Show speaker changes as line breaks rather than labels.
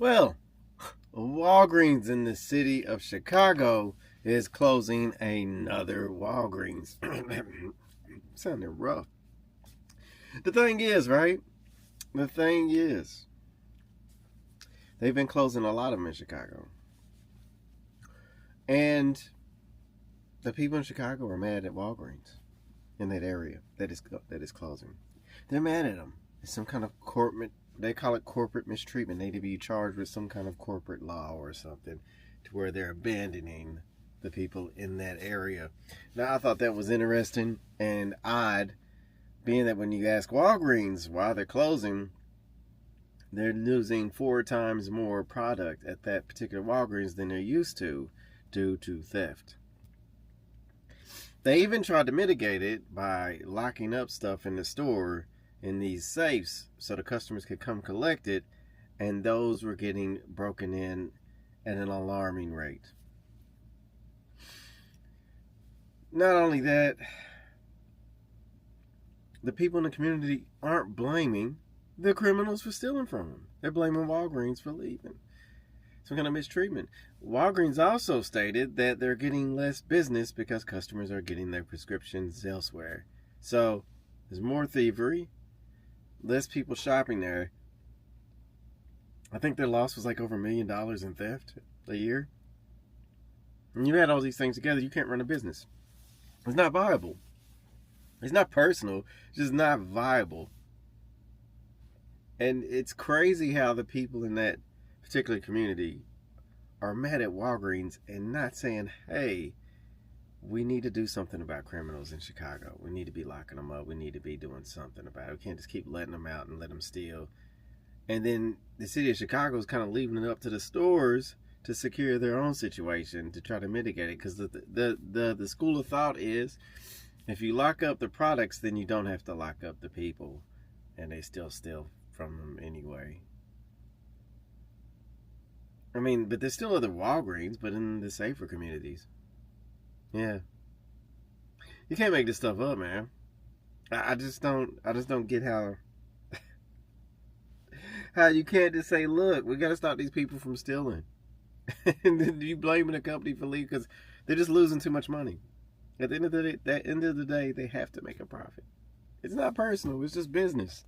Well, Walgreens in the city of Chicago is closing another Walgreens. Sounding rough. The thing is, right? The thing is, they've been closing a lot of them in Chicago. And the people in Chicago are mad at Walgreens in that area that is closing. They're mad at them. It's some kind of corporate, they call it corporate mistreatment. They need to be charged with some kind of corporate law or something to where they're abandoning the people in that area. Now, I thought that was interesting and odd, being that when you ask Walgreens why they're closing, they're losing 4 times more product at that particular Walgreens than they're used to due to theft. They even tried to mitigate it by locking up stuff in the store in these safes so the customers could come collect it, and those were getting broken in at an alarming rate. Not only that, the people in the community aren't blaming the criminals for stealing from them. They're blaming Walgreens for leaving. Some kind of mistreatment. Walgreens also stated that they're getting less business because customers are getting their prescriptions elsewhere. So there's more thievery, less people shopping there. I think their loss was like over $1 million in theft a year. And you add all these things together, you can't run a business. It's not viable. It's not personal. It's just not viable. And it's crazy how the people in that particular community are mad at Walgreens and not saying, hey, we need to do something about criminals in Chicago. We need to be locking them up. We need to be doing something about it. We can't just keep letting them out and let them steal. And then the city of Chicago is kind of leaving it up to the stores to secure their own situation to try to mitigate it. Because the school of thought is, if you lock up the products, then you don't have to lock up the people. And they still steal from them anyway. I mean, but there's still other Walgreens, but in the safer communities. Yeah. You can't make this stuff up, man. I just don't get how you can't just say, look, we got to stop these people from stealing. And then you blaming the company for leaving because they're just losing too much money. At the end of the day, they have to make a profit. It's not personal, it's just business.